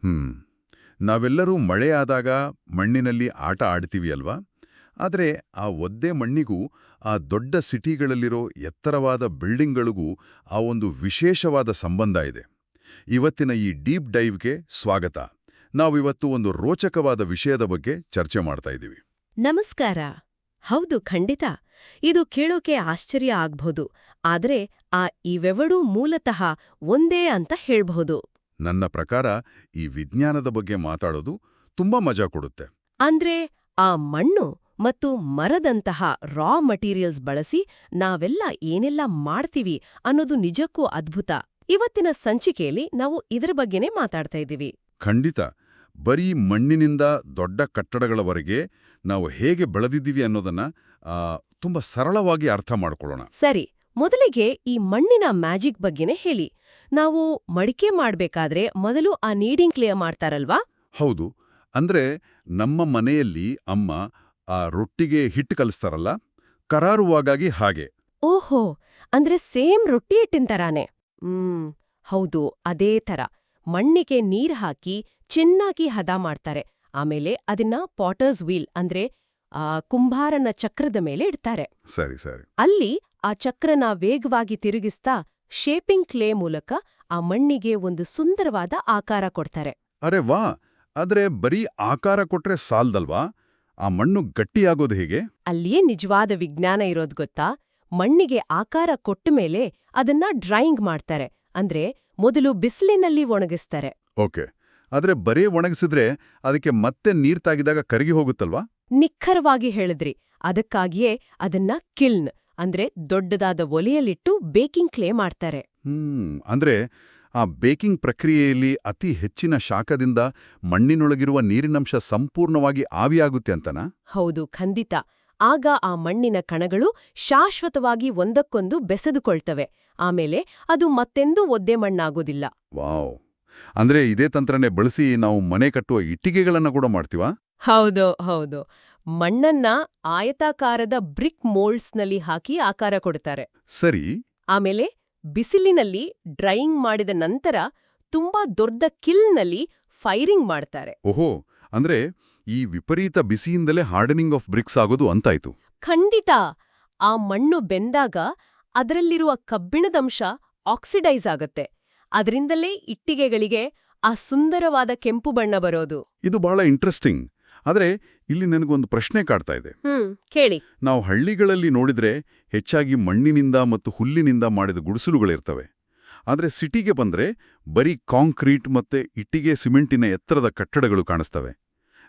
ಹ್ಮ್ ನಾವೆಲ್ಲರೂ ಮಳೆಯಾದಾಗ ಮಣ್ಣಿನಲ್ಲಿ ಆಟ ಆಡ್ತೀವಿ ಅಲ್ವಾ? ಆದರೆ ಆ ಒದ್ದೆ ಮಣ್ಣಿಗೂ ಆ ದೊಡ್ಡ ಸಿಟಿಗಳಲ್ಲಿರೋ ಎತ್ತರವಾದ ಬಿಲ್ಡಿಂಗ್ಗಳಿಗೂ ಆ ಒಂದು ವಿಶೇಷವಾದ ಸಂಬಂಧ ಇದೆ. ಇವತ್ತಿನ ಈ ಡೀಪ್ ಡೈವ್ಗೆ ಸ್ವಾಗತ. ನಾವಿವತ್ತು ಒಂದು ರೋಚಕವಾದ ವಿಷಯದ ಬಗ್ಗೆ ಚರ್ಚೆ ಮಾಡ್ತಾ ಇದ್ದೀವಿ. ನಮಸ್ಕಾರ. ಹೌದು, ಖಂಡಿತ. ಇದು ಕೇಳೋಕೆ ಆಶ್ಚರ್ಯ ಆಗ್ಬಹುದು, ಆದ್ರೆ ಇವೆರಡೂ ಮೂಲತಃ ಒಂದೇ ಅಂತ ಹೇಳ್ಬಹುದು. ನನ್ನ ಪ್ರಕಾರ ಈ ವಿಜ್ಞಾನದ ಬಗ್ಗೆ ಮಾತಾಡೋದು ತುಂಬಾ ಮಜಾ ಕೊಡುತ್ತೆ. ಅಂದ್ರೆ ಆ ಮಣ್ಣು ಮತ್ತು ಮರದಂತಹ ರಾ ಮಟೀರಿಯಲ್ಸ್ ಬಳಸಿ ನಾವೆಲ್ಲ ಏನೆಲ್ಲ ಮಾಡ್ತೀವಿ ಅನ್ನೋದು ನಿಜಕ್ಕೂ ಅದ್ಭುತ. ಇವತ್ತಿನ ಸಂಚಿಕೆಯಲ್ಲಿ ನಾವು ಇದರ ಬಗ್ಗೆನೇ ಮಾತಾಡ್ತಾ ಇದ್ದೀವಿ. ಖಂಡಿತ. ಬರೀ ಮಣ್ಣಿನಿಂದ ದೊಡ್ಡ ಕಟ್ಟಡಗಳವರೆಗೆ ನಾವು ಹೇಗೆ ಬೆಳೆದಿದ್ದೀವಿ ಅನ್ನೋದನ್ನ ತುಂಬಾ ಸರಳವಾಗಿ ಅರ್ಥ ಮಾಡ್ಕೊಳ್ಳೋಣ. ಸರಿ, ಮೊದಲಿಗೆ ಈ ಮಣ್ಣಿನ ಮ್ಯಾಜಿಕ್ ಬಗ್ಗೆನೇ ಹೇಳಿ. ನಾವು ಮಡಿಕೆ ಮಾಡ್ಬೇಕಾದ್ರೆ ಮೊದಲು ಆ ನೀಡಿಂಗ್ ಕ್ಲೇ ಮಾಡ್ತಾರಲ್ವಾ? ಹೌದು. ಅಂದ್ರೆ ನಮ್ಮ ಮನೆಯಲ್ಲಿ ಅಮ್ಮ ಆ ರೊಟ್ಟಿಗೆ ಹಿಟ್ಟು ಕಲಿಸ್ತಾರಲ್ಲ, ಕರಾರುವಾಗಾಗಿ ಹಾಗೆ. ಓಹೋ, ಅಂದ್ರೆ ಸೇಮ್ ರೊಟ್ಟಿ ಹಿಟ್ಟಿನ ತರಾನೇ. ಹೌದು, ಅದೇ ಥರ ಮಣ್ಣಿಗೆ ನೀರ್ ಹಾಕಿ ಚೆನ್ನಾಗಿ ಹದ ಮಾಡ್ತಾರೆ. ಆಮೇಲೆ ಅದನ್ನ ಪಾಟರ್ಸ್ ವೀಲ್ ಅಂದ್ರೆ ಕುಂಬಾರನ ಚಕ್ರದ ಮೇಲೆ ಇಡ್ತಾರೆ. ಸರಿ ಸರಿ. ಅಲ್ಲಿ ಆ ಚಕ್ರನ ವೇಗವಾಗಿ ತಿರುಗಿಸ್ತಾ ಶೇಪಿಂಗ್ ಕ್ಲೇ ಮೂಲಕ ಆ ಮಣ್ಣಿಗೆ ಒಂದು ಸುಂದರವಾದ ಆಕಾರ ಕೊಡ್ತಾರೆ. ಅರೆ ವಾ! ಆದ್ರೆ ಬರೀ ಆಕಾರ ಕೊಟ್ರೆ ಸಾಲ್ದಲ್ವಾ? ಆ ಮಣ್ಣು ಗಟ್ಟಿಯಾಗೋದು ಹೇಗೆ? ಅಲ್ಲಿಯೇ ನಿಜವಾದ ವಿಜ್ಞಾನ ಇರೋದ್ ಗೊತ್ತಾ? ಮಣ್ಣಿಗೆ ಆಕಾರ ಕೊಟ್ಟ ಮೇಲೆ ಅದನ್ನ ಡ್ರೈಯಿಂಗ್ ಮಾಡ್ತಾರೆ. ಅಂದ್ರೆ ಮೊದಲು ಬಿಸಿಲಿನಲ್ಲಿ ಒಣಗಿಸ್ತಾರೆ. ಓಕೆ. ಆದ್ರೆ ಬರೀ ಒಣಗಿಸಿದ್ರೆ ಅದಕ್ಕೆ ಮತ್ತೆ ನೀರ್ ತಾಗಿದಾಗ ಕರಗಿ ಹೋಗುತ್ತಲ್ವಾ? ನಿಖರವಾಗಿ ಹೇಳಿದ್ರಿ. ಅದಕ್ಕಾಗಿಯೇ ಅದನ್ನ ಕಿಲ್ನ್ ಅಂದ್ರೆ ದೊಡ್ಡದಾದ ಒಲೆಯಲ್ಲಿಟ್ಟು ಬೇಕಿಂಗ್ ಕ್ಲೇ ಮಾಡ್ತಾರೆ. ಅಂದ್ರೆ ಆ ಬೇಕಿಂಗ್ ಪ್ರಕ್ರಿಯೆಯಲ್ಲಿ ಅತಿ ಹೆಚ್ಚಿನ ಶಾಖದಿಂದ ಮಣ್ಣಿನೊಳಗಿರುವ ನೀರಿನಂಶ ಸಂಪೂರ್ಣವಾಗಿ ಆವಿಯಾಗುತ್ತೆ ಅಂತನಾ? ಹೌದು, ಖಂಡಿತ. ಆಗ ಆ ಮಣ್ಣಿನ ಕಣಗಳು ಶಾಶ್ವತವಾಗಿ ಒಂದಕ್ಕೊಂದು ಬೆಸೆದುಕೊಳ್ತವೆ. ಆಮೇಲೆ ಅದು ಮತ್ತೆಂದೂ ಒದ್ದೆ ಮಣ್ಣಾಗೋದಿಲ್ಲ. ವಾವ್! ಅಂದ್ರೆ ಇದೇ ತಂತ್ರನೇ ಬಳಸಿ ನಾವು ಮನೆ ಕಟ್ಟುವ ಇಟ್ಟಿಗೆಗಳನ್ನ ಕೂಡ ಮಾಡ್ತೀವಾ? ಹೌದು ಹೌದು. ಮಣ್ಣನ್ನ ಆಯತಾಕಾರದ ಬ್ರಿಕ್ ಮೋಲ್ಡ್ಸ್ನಲ್ಲಿ ಹಾಕಿ ಆಕಾರ ಕೊಡ್ತಾರೆ. ಸರಿ. ಆಮೇಲೆ ಬಿಸಿಲಿನಲ್ಲಿ ಡ್ರೈಯಿಂಗ್ ಮಾಡಿದ ನಂತರ ತುಂಬಾ ದೊಡ್ಡ ಕಿಲ್ನಲ್ಲಿ ಫೈರಿಂಗ್ ಮಾಡ್ತಾರೆ. ಓಹೋ, ಅಂದ್ರೆ ಈ ವಿಪರೀತ ಬಿಸಿಯಿಂದಲೇ ಹಾರ್ಡನಿಂಗ್ ಆಫ್ ಬ್ರಿಕ್ಸ್ ಆಗೋದು ಅಂತಾಯ್ತು. ಖಂಡಿತ. ಆ ಮಣ್ಣು ಬೆಂದಾಗ ಅದರಲ್ಲಿರುವ ಕಬ್ಬಿಣದಂಶ ಆಕ್ಸಿಡೈಸ್ ಆಗತ್ತೆ. ಅದರಿಂದಲೇ ಇಟ್ಟಿಗೆಗಳಿಗೆ ಆ ಸುಂದರವಾದ ಕೆಂಪು ಬಣ್ಣ ಬರೋದು. ಇದು ಬಹಳ ಇಂಟ್ರೆಸ್ಟಿಂಗ್. ಆದ್ರೆ ಇಲ್ಲಿ ನನಗೊಂದು ಪ್ರಶ್ನೆ ಕಾಡ್ತಾ ಇದೆ. ಕೇಳಿ. ನಾವು ಹಳ್ಳಿಗಳಲ್ಲಿ ನೋಡಿದ್ರೆ ಹೆಚ್ಚಾಗಿ ಮಣ್ಣಿನಿಂದ ಮತ್ತು ಹುಲ್ಲಿನಿಂದ ಮಾಡಿದ ಗುಡಿಸಲುಗಳಿರ್ತವೆ. ಆದ್ರೆ ಸಿಟಿಗೆ ಬಂದ್ರೆ ಬರೀ ಕಾಂಕ್ರೀಟ್ ಮತ್ತೆ ಇಟ್ಟಿಗೆ ಸಿಮೆಂಟಿನ ಎತ್ತರದ ಕಟ್ಟಡಗಳು ಕಾಣಿಸ್ತವೆ.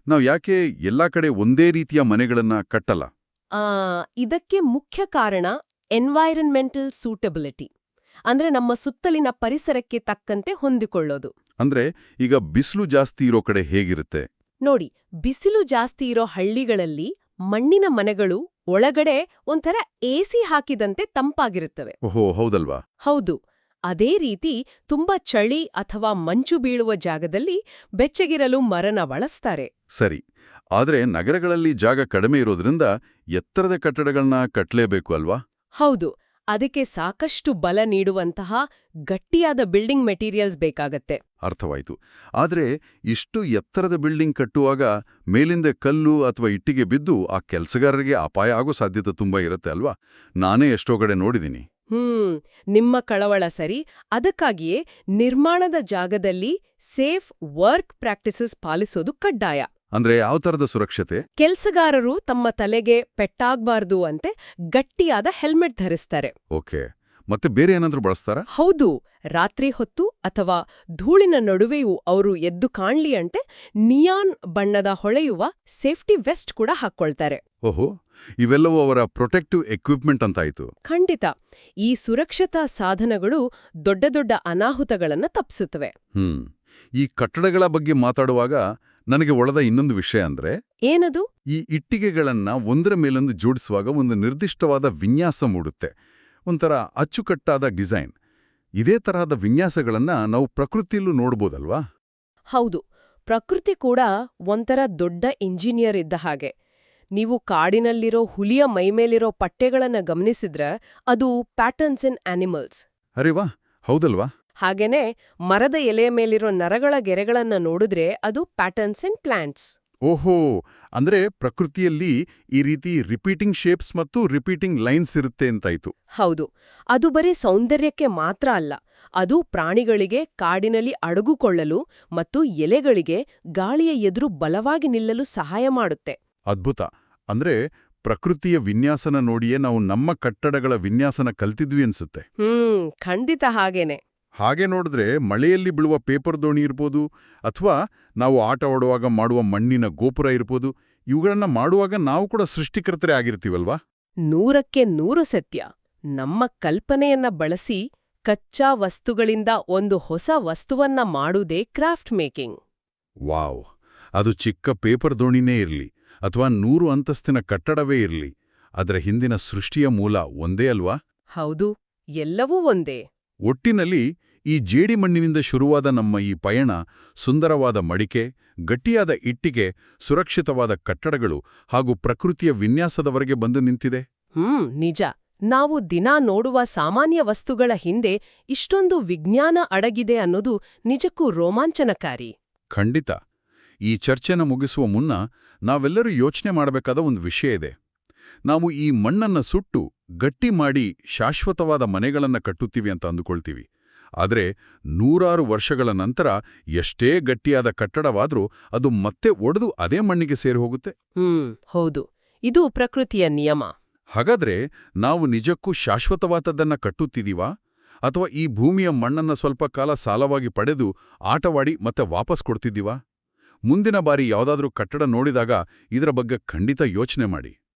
ನಾವು ಯಾಕೆ ಎಲ್ಲಾ ಕಡೆ ಒಂದೇ ರೀತಿಯ ಮನೆಗಳನ್ನ ಕಟ್ಟಲ್ಲ? ಇದಕ್ಕೆ ಮುಖ್ಯ ಕಾರಣ ಎನ್ವೈರನ್ಮೆಂಟಲ್ ಸೂಟಬಿಲಿಟಿ. ಅಂದ್ರೆ ನಮ್ಮ ಸುತ್ತಲಿನ ಪರಿಸರಕ್ಕೆ ತಕ್ಕಂತೆ ಹೊಂದಿಕೊಳ್ಳೋದು. ಅಂದ್ರೆ ಈಗ ಬಿಸಿಲು ಜಾಸ್ತಿ ಇರೋ ಕಡೆ ಹೇಗಿರುತ್ತೆ? ನೋಡಿ, ಬಿಸಿಲು ಜಾಸ್ತಿ ಇರೋ ಹಳ್ಳಿಗಳಲ್ಲಿ ಮಣ್ಣಿನ ಮನೆಗಳು ಒಳಗಡೆ ಒಂಥರ ಎಸಿ ಹಾಕಿದಂತೆ ತಂಪಾಗಿರುತ್ತವೆ. ಓಹೋ, ಹೌದಲ್ವಾ? ಹೌದು. ಅದೇ ರೀತಿ ತುಂಬಾ ಚಳಿ ಅಥವಾ ಮಂಚು ಬೀಳುವ ಜಾಗದಲ್ಲಿ ಬೆಚ್ಚಗಿರಲು ಮರನ ಬಳಸ್ತಾರೆ. ಸರಿ. ಆದ್ರೆ ನಗರಗಳಲ್ಲಿ ಜಾಗ ಕಡಿಮೆ ಇರೋದ್ರಿಂದ ಎತ್ತರದ ಕಟ್ಟಡಗಳನ್ನ ಕಟ್ಟಲೇಬೇಕು ಅಲ್ವಾ? ಹೌದು. ಅದಕ್ಕೆ ಸಾಕಷ್ಟು ಬಲ ನೀಡುವಂತಹ ಗಟ್ಟಿಯಾದ ಬಿಲ್ಡಿಂಗ್ ಮೆಟೀರಿಯಲ್ಸ್ ಬೇಕಾಗತ್ತೆ. ಅರ್ಥವಾಯ್ತು. ಆದ್ರೆ ಇಷ್ಟು ಎತ್ತರದ ಬಿಲ್ಡಿಂಗ್ ಕಟ್ಟುವಾಗ ಮೇಲಿಂದ ಕಲ್ಲು ಅಥವಾ ಇಟ್ಟಿಗೆ ಬಿದ್ದು ಆ ಕೆಲಸಗಾರರಿಗೆ ಅಪಾಯ ಆಗೋ ಸಾಧ್ಯತೆ ತುಂಬಾ ಇರುತ್ತೆ ಅಲ್ವಾ? ನಾನೇ ಎಷ್ಟೋ ಕಡೆ ನೋಡಿದೀನಿ. ನಿಮ್ಮ ಕಳವಳ ಸರಿ. ಅದಕ್ಕಾಗಿಯೇ ನಿರ್ಮಾಣದ ಜಾಗದಲ್ಲಿ ಸೇಫ್ ವರ್ಕ್ ಪ್ರಾಕ್ಟೀಸಸ್ ಪಾಲಿಸೋದು ಕಡ್ಡಾಯ. ಅಂದ್ರೆ ಯಾವ ತರದ ಸುರಕ್ಷತೆ? ಕೆಲಸಗಾರರು ತಮ್ಮ ತಲೆಗೆ ಪೆಟ್ಟಾಗ್ಬಾರ್ದು ಅಂತೆ ಗಟ್ಟಿಯಾದ ಹೆಲ್ಮೆಟ್ ಧರಿಸ್ತಾರೆ. ಓಕೆ. ಮತ್ತೆ ಬೇರೆ ಏನಾದ್ರೂ ಬಳಸ್ತಾರಾ? ಹೌದು. ರಾತ್ರಿ ಹೊತ್ತು ಅಥವಾ ಧೂಳಿನ ನಡುವೆಯೂ ಅವರು ಎದ್ದು ಕಾಣ್ಲಿ ಅಂತೆ ನಿಯಾನ್ ಬಣ್ಣದ ಹೊಳೆಯುವ ಸೇಫ್ಟಿ ವೆಸ್ಟ್ ಕೂಡ ಹಾಕ್ಕೊಳ್ತಾರೆ. ಓಹೋ, ಇವೆಲ್ಲವೂ ಅವರ ಪ್ರೊಟೆಕ್ಟಿವ್ ಎಕ್ವಿಪ್ಮೆಂಟ್ ಅಂತಾಯ್ತು. ಖಂಡಿತ. ಈ ಸುರಕ್ಷತಾ ಸಾಧನಗಳು ದೊಡ್ಡ ದೊಡ್ಡ ಅನಾಹುತಗಳನ್ನ ತಪ್ಪಿಸುತ್ತವೆ. ಈ ಕಟ್ಟಡಗಳ ಬಗ್ಗೆ ಮಾತಾಡುವಾಗ ನನಗೆ ಒಳದ ಇನ್ನೊಂದು ವಿಷಯ ಅಂದ್ರೆ ಏನದು? ಈ ಇಟ್ಟಿಗೆಗಳನ್ನ ಒಂದರ ಮೇಲೊಂದು ಜೋಡಿಸುವಾಗ ಒಂದು ನಿರ್ದಿಷ್ಟವಾದ ವಿನ್ಯಾಸ ಮೂಡುತ್ತೆ. ಒಂಥರ ಅಚ್ಚುಕಟ್ಟಾದ ಡಿಸೈನ್. ಇದೇ ತರಹದ ವಿನ್ಯಾಸಗಳನ್ನ ನಾವು ಪ್ರಕೃತಿಯಲ್ಲೂ ನೋಡ್ಬೋದಲ್ವಾ? ಹೌದು. ಪ್ರಕೃತಿ ಕೂಡ ಒಂಥರ ದೊಡ್ಡ ಇಂಜಿನಿಯರ್ ಇದ್ದ ಹಾಗೆ. ನೀವು ಕಾಡಿನಲ್ಲಿರೋ ಹುಲಿಯ ಮೈಮೇಲಿರೋ ಪಟ್ಟೆಗಳನ್ನ ಗಮನಿಸಿದ್ರೆ ಅದು ಪ್ಯಾಟರ್ನ್ಸ್ ಇನ್ ಆನಿಮಲ್ಸ್. ಅರೆ ವಾ, ಹೌದಲ್ವಾ? ಹಾಗೇನೆ ಮರದ ಎಲೆಯ ಮೇಲಿರೋ ನರಗಳ ಗೆರೆಗಳನ್ನ ನೋಡಿದ್ರೆ ಅದು ಪ್ಯಾಟರ್ನ್ಸ್ ಇನ್ ಪ್ಲಾಂಟ್ಸ್. ಓಹೋ, ಅಂದ್ರೆ ಪ್ರಕೃತಿಯಲ್ಲಿ ಈ ರೀತಿ ರಿಪೀಟಿಂಗ್ ಶೇಪ್ಸ್ ಮತ್ತು ರಿಪೀಟಿಂಗ್ ಲೈನ್ಸ್ ಇರುತ್ತೆ ಅಂತಾಯ್ತು. ಹೌದು, ಅದು ಬರೀ ಸೌಂದರ್ಯಕ್ಕೆ ಮಾತ್ರ ಅಲ್ಲ, ಅದು ಪ್ರಾಣಿಗಳಿಗೆ ಕಾಡಿನಲ್ಲಿ ಅಡಗುಕೊಳ್ಳಲು ಮತ್ತು ಎಲೆಗಳಿಗೆ ಗಾಳಿಯ ಎದುರು ಬಲವಾಗಿ ನಿಲ್ಲಲು ಸಹಾಯ ಮಾಡುತ್ತೆ. ಅದ್ಭುತ. ಅಂದ್ರೆ ಪ್ರಕೃತಿಯ ವಿನ್ಯಾಸನ ನೋಡಿಯೇ ನಾವು ನಮ್ಮ ಕಟ್ಟಡಗಳ ವಿನ್ಯಾಸನ ಕಲ್ತಿದ್ವಿ ಅನ್ಸುತ್ತೆ. ಖಂಡಿತ ಹಾಗೇನೆ. ಹಾಗೆ ನೋಡಿದ್ರೆ ಮಳೆಯಲ್ಲಿ ಬೀಳುವ ಪೇಪರ್ ದೋಣಿ ಇರ್ಬೋದು, ಅಥವಾ ನಾವು ಆಟ ಆಡುವಾಗ ಮಾಡುವ ಮಣ್ಣಿನ ಗೋಪುರ ಇರ್ಬೋದು, ಇವುಗಳನ್ನ ಮಾಡುವಾಗ ನಾವು ಕೂಡ ಸೃಷ್ಟಿಕರ್ತರೇ ಆಗಿರ್ತೀವಲ್ವಾ? 100% ಸತ್ಯ. ನಮ್ಮ ಕಲ್ಪನೆಯನ್ನ ಬಳಸಿ ಕಚ್ಚಾ ವಸ್ತುಗಳಿಂದ ಒಂದು ಹೊಸ ವಸ್ತುವನ್ನ ಮಾಡುವುದೇ ಕ್ರಾಫ್ಟ್ ಮೇಕಿಂಗ್. ವಾವ್! ಅದು ಚಿಕ್ಕ ಪೇಪರ್ ದೋಣಿನೇ ಇರ್ಲಿ ಅಥವಾ 100 ಅಂತಸ್ತಿನ ಕಟ್ಟಡವೇ ಇರ್ಲಿ, ಅದರ ಹಿಂದಿನ ಸೃಷ್ಟಿಯ ಮೂಲ ಒಂದೇ ಅಲ್ವಾ? ಹೌದು, ಎಲ್ಲವೂ ಒಂದೇ. ಒಟ್ಟಿನಲ್ಲಿ ಈ ಜೇಡಿಮಣ್ಣಿನಿಂದ ಶುರುವಾದ ನಮ್ಮ ಈ ಪಯಣ ಸುಂದರವಾದ ಮಡಿಕೆ, ಗಟ್ಟಿಯಾದ ಇಟ್ಟಿಗೆ, ಸುರಕ್ಷಿತವಾದ ಕಟ್ಟಡಗಳು ಹಾಗೂ ಪ್ರಕೃತಿಯ ವಿನ್ಯಾಸದವರೆಗೆ ಬಂದು ನಿಂತಿದೆ. ನಿಜ. ನಾವು ದಿನಾ ನೋಡುವ ಸಾಮಾನ್ಯ ವಸ್ತುಗಳ ಹಿಂದೆ ಇಷ್ಟೊಂದು ವಿಜ್ಞಾನ ಅಡಗಿದೆ ಅನ್ನೋದು ನಿಜಕ್ಕೂ ರೋಮಾಂಚನಕಾರಿ. ಖಂಡಿತ. ಈ ಚರ್ಚೆನ ಮುಗಿಸುವ ಮುನ್ನ ನಾವೆಲ್ಲರೂ ಯೋಚನೆ ಮಾಡಬೇಕಾದ ಒಂದು ವಿಷಯ ಇದೆ. ನಾವು ಈ ಮಣ್ಣನ್ನ ಸುಟ್ಟು ಗಟ್ಟಿ ಮಾಡಿ ಶಾಶ್ವತವಾದ ಮನೆಗಳನ್ನ ಕಟ್ಟುತ್ತೀವಿ ಅಂತ ಅಂದುಕೊಳ್ತೀವಿ. ಆದರೆ 100 ವರ್ಷಗಳ ನಂತರ ಎಷ್ಟೇ ಗಟ್ಟಿಯಾದ ಕಟ್ಟಡವಾದ್ರೂ ಅದು ಮತ್ತೆ ಒಡೆದು ಅದೇ ಮಣ್ಣಿಗೆ ಸೇರಿ ಹೋಗುತ್ತೆ. ಹೌದು, ಇದು ಪ್ರಕೃತಿಯ ನಿಯಮ. ಹಾಗಾದ್ರೆ ನಾವು ನಿಜಕ್ಕೂ ಶಾಶ್ವತವಾದದ್ದನ್ನ ಕಟ್ಟುತ್ತಿದ್ದೀವಾ? ಅಥವಾ ಈ ಭೂಮಿಯ ಮಣ್ಣನ್ನ ಸ್ವಲ್ಪ ಕಾಲ ಸಾಲವಾಗಿ ಪಡೆದು ಆಟವಾಡಿ ಮತ್ತೆ ವಾಪಸ್ ಕೊಡ್ತಿದ್ದೀವಾ? ಮುಂದಿನ ಬಾರಿ ಯಾವುದಾದ್ರೂ ಕಟ್ಟಡ ನೋಡಿದಾಗ ಇದರ ಬಗ್ಗೆ ಖಂಡಿತ ಯೋಚನೆ ಮಾಡಿ.